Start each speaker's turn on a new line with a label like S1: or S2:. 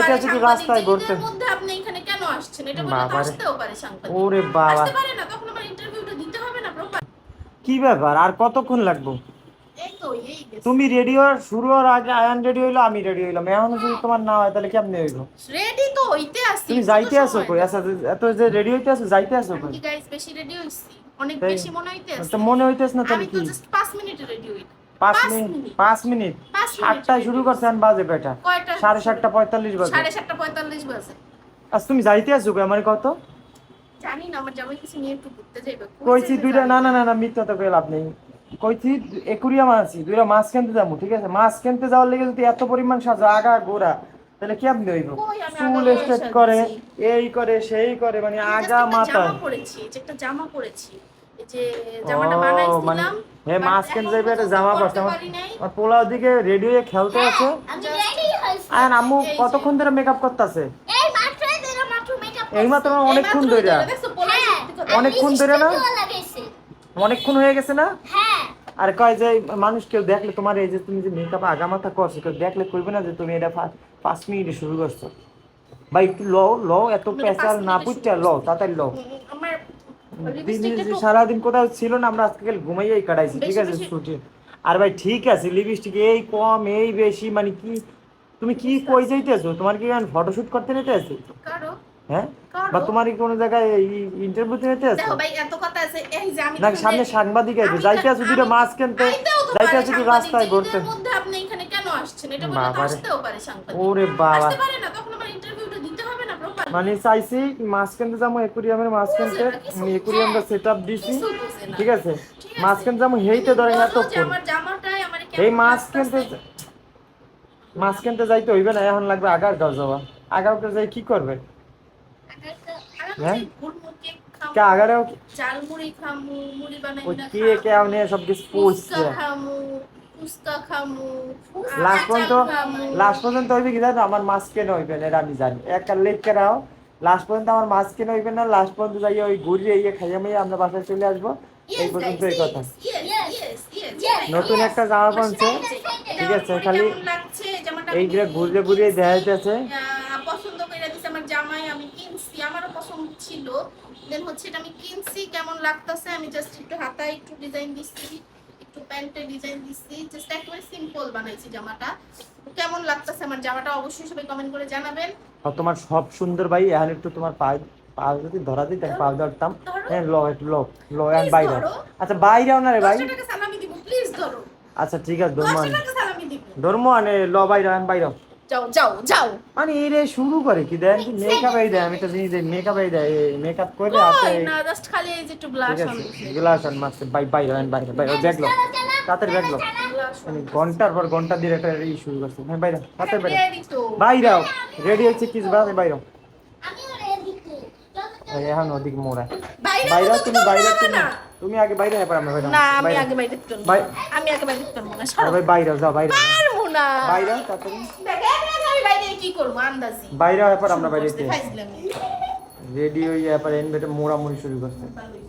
S1: যাইতে আছে কি রাস্তায় ঘুরতে
S2: মধ্যে আপনি এখানে কেন আসছেন এটা বলে তো
S1: বাবারে
S2: আসতেও পারে সাংবাদিক।
S1: ওরে বাবা
S2: আসতে পারে না তখন আমার ইন্টারভিউটা দিতে হবে না প্রপার।
S1: কি ব্যাপার আর কতক্ষণ লাগবে
S2: এই তো এই গেছে।
S1: তুমি রেডিও শুরু হওয়ার আগে আয়ান রেডি হইলো আমি রেডি হইলাম এখনো যদি তোমার না হয় তাহলে কেমনে হইলো
S2: রেডি তো হইতে আসি
S1: তুমি
S2: একটু তো
S1: যাইতে আছো
S2: সময়
S1: কই
S2: দাও।
S1: আচ্ছা এত যে রেডি হইতে আছো যাইতে আছো
S2: আমি
S1: কই
S2: কি গাইস বেশি রেডি হইছি? অনেক
S1: তাই
S2: বেশি মনে হইতে
S1: তো
S2: আছে।
S1: মনে হইতেছ না তাহলে
S2: আমি তো
S1: কি
S2: জাস্ট 5 মিনিটে রেডি হই। 5
S1: 5 মিনিট
S2: মিনিট
S1: 5 মিনিট
S2: 5 মিনিট
S1: 7টায় শুরু করছে আর বাজে বেটা
S2: কয়টা?
S1: 7:30 বাজে
S2: 7:45 বাজে।
S1: আচ্ছা তুমি যাইতে আছো কই আমার কত
S2: জানি না আমার জামাই কিছু নিয়ে একটু ঘুরতে যাইবে কই
S1: কইছি
S2: যাইবে
S1: দুইটা
S2: জানি
S1: না না না না মিথ্যা তো কই লাভ নেই কইছি একুরিয়া মাছ আছি দুইটা মাছ কিনতে যাবো ঠিক আছে মাছ কিনতে যাওয়ার লেগে যদি এত পরিমাণ সাজা আগা গোড়া তাহলে কেমনে হইব
S2: কই আমি
S1: চুল
S2: আগা
S1: স্ট্রেট
S2: গোড়া
S1: করে
S2: সাজছি।
S1: এই করে সেই করে মানে
S2: আমি
S1: আগা
S2: জাস্ট একটা
S1: মাথা
S2: জামা পরেছি এই যে একটা জামা পরেছি এই যে
S1: ও
S2: জামাটা
S1: মানে
S2: বানাইছিলাম
S1: হে
S2: বাট
S1: মাছ কিনতে
S2: এখন
S1: যাইবে একটা
S2: পর্যন্ত
S1: জামা পরছে
S2: পরতে
S1: আমার
S2: পারি নাই।
S1: আমার পোলার দিকে রেডি হয়ে খেলতে আছে
S3: আমি
S2: Just-
S3: রেডি হইছি
S1: আর আম্মু
S2: এই যে।
S1: কতক্ষণ ধরে মেকআপ করতেছে
S3: এই মাত্র মেকআপ
S1: এই মাত্র
S2: এই
S1: অনেকক্ষণ
S2: মাত্রই
S1: ধরে
S2: ধরে দেখছো পোলাই
S3: হ্যাঁ
S2: সত্যি কথা।
S1: অনেকক্ষণ ধরে না?
S3: লাগাইছে
S1: অনেকক্ষণ হয়ে গেছে না
S3: হ্যাঁ
S1: আর কয় যে মানুষ কেউ দেখলে তোমার এই যে তুমি যে মেকআপ আগামাথা করছো কেউ দেখলে কইবে না যে তুমি এটা 5 মিনিটে শুরু করছো ভাই একটু লো এত
S2: আমি এটা
S1: পেশাল
S2: 5
S1: না
S2: মিনিটে
S1: বুঝতে
S2: শুরু
S1: লো
S2: করছি।
S1: তাড়াতাড়ি লো
S2: আমার
S1: দিন
S2: লিপস্টিকটা একটু
S1: সারাদিন কোথাও ছিল না আমরা আজকে ঘুমাইয়াই কাটাইছি ঠিক
S2: বেশি
S1: আছে
S2: বেশি-
S1: ছুটি আর ভাই ঠিক আছে লিপস্টিক এই কম এই বেশি মানে কি তুমি কি কই যাইতেছো তোমার কি ফটোশুট করতে নিতে আছো
S2: কারো
S1: হ্যাঁ
S2: কারো
S1: বা তোমার কি কোনো জায়গায় ইন্টারভিউতে নিতে আছো
S2: দেখো ভাই এত কথা আছে এই যে আমি
S1: না
S2: তখন
S1: সামনে
S2: যে-
S1: সাংবাদিক আছে
S2: আমি-
S1: যাইতে আছো দুটো মাছ কিনতে
S2: আইতেও তো
S1: যাইতে
S2: পারে
S1: আছো কি
S2: সাংবাদিক,
S1: রাস্তায়
S2: যে
S1: ঘুরতে
S2: ঈদের মধ্যে আপনি এখানে কেন আসছেন এটা বলে তো
S1: বাবারে
S2: আসতেও পারে সাংবাদিক।
S1: ওরে বাবা
S2: আসতে পারে না তখন আমার ইন্টারভিউটা দিতে হবে না প্রপার।
S1: মানে চাইছি মাছ কিনতে যাবো একুরিয়ামের মাছ কিনতে একুরিয়ামটা সেট আপ দিছি
S2: কিছু বুঝে না।
S1: ঠিক আছে
S2: ঠিক আছে?
S1: মাছ কিনতে যাবো হেইতে
S2: তুমি
S1: ধরেন
S2: বলো যে
S1: এতক্ষণ
S2: আমার জামাটাই আমারে
S1: এই
S2: কেমন
S1: মাছ
S2: লাগতাছে।
S1: কিনতে মাছ কিনতে যাইতে হইবে না এখন লাগবে আগারগাঁও যাওয়া আগারগাঁও যাই কি করবে হ্যাঁ কে আগারেও
S2: ঝালমুড়ি খামু মুড়ি বানাই
S1: ওই
S2: না
S1: কে কেমনে সব কিছু
S2: ফুচকা
S1: পড়ছে
S2: খামু ফুচকা খামু
S1: লাস্ট পর্যন্ত
S2: আচার খামু।
S1: লাস্ট পর্যন্ত হইবে কি জানো আমার মাছ কেন হইবে না এটা আমি জানি একটা লেট কেনাও লাস্ট পর্যন্ত আমার মাছ কেন হইবে না লাস্ট পর্যন্ত যাই ওই ঘুরিয়ে ইয়ে খাইয়া মাইয়া আমরা বাসায় চলে আসবো এই
S2: Yes,
S1: পর্যন্ত
S2: guys,
S1: এই কথা
S2: yes.
S1: নতুন একটা জামা পানছে ঠিক আছে খালি এই যে ঘুরে ঘুরে দেখা যাচ্ছে
S2: পছন্দ করে দিছে আমার জামাই আমি কিনছি আমারও পছন্দ ছিল দেন হচ্ছে এটা আমি কিনছি কেমন লাগতেছে আমি জাস্ট একটু হাতায় একটু ডিজাইন দিচ্ছি একটু প্যান্টে ডিজাইন দিচ্ছি জাস্ট একেবারে সিম্পল বানাইছি জামাটা কেমন লাগতেছে আমার জামাটা অবশ্যই সবাই কমেন্ট করে জানাবেন।
S1: আর তোমার সব সুন্দর ভাই এখন একটু তোমার পায়ে পা যদি ধরা দিতেন পা ধরতাম
S2: ধরো।
S1: হ্যাঁ ল একটু লো লো
S2: Please
S1: এখন বাইরে
S2: ধরো।
S1: আচ্ছা বাইরেও না রে ভাই
S2: 10 টাকা সালামি দিব প্লিজ ধরো
S1: আচ্ছা ঠিক আছে ধর্ম
S2: 10 টাকা সালামি দিব
S1: ধর্ম আনে ল বাইরে এখন বাইরে
S2: যাও যাও যাও
S1: মানে এই রে শুরু করে কি দেন মেকআপ এই দেয় আমি তো জিনিস মেকআপ এই দেয় মেকআপ করে আছে
S2: কই না জাস্ট খালি এই যে একটু ব্লাশ
S1: ঠিক
S2: অন
S1: আছে গ্লাস আর মাস্ক বাইরে বাইরে বাইরে ব্যাগলো তাড়াতাড়ি ব্যাগলো মানে ঘন্টার পর ঘন্টা দিয়ে একটা ই শুরু করছে হ্যাঁ বাইরে তাড়াতাড়ি বাইরে
S2: রেডি তো
S1: বাইরেও রেডি হচ্ছে কিছু বাইরে
S3: আমিও রেডি তো
S1: এখন ওদিকে মোড়া
S2: বাইরে
S1: বাইরে
S2: তো
S1: তুমি
S2: তো
S1: বাইরে
S2: যাবে
S1: তুমি
S2: না।
S1: তুমি আগে বাইরে এবার আমরা বাইরে
S2: না আমি
S1: বাইরে।
S2: আগে বাইরে দিতাম
S1: বাই-
S2: আমি আগে বাইরে দিতাম না
S1: আরে
S2: সরো
S1: ভাই বাইরে যাও বাইরে
S2: পারবো না
S1: বাইরে তাড়াতাড়ি
S2: দেখেন আমি বাইরে কি করব আন্দাজি
S1: বাইরে এবার আমরা বাইরে
S2: ফাইজলামি
S1: রেডি হয়ে এবার এনবেটে মোড়ামুড়ি শুরু করছে
S2: ভালোই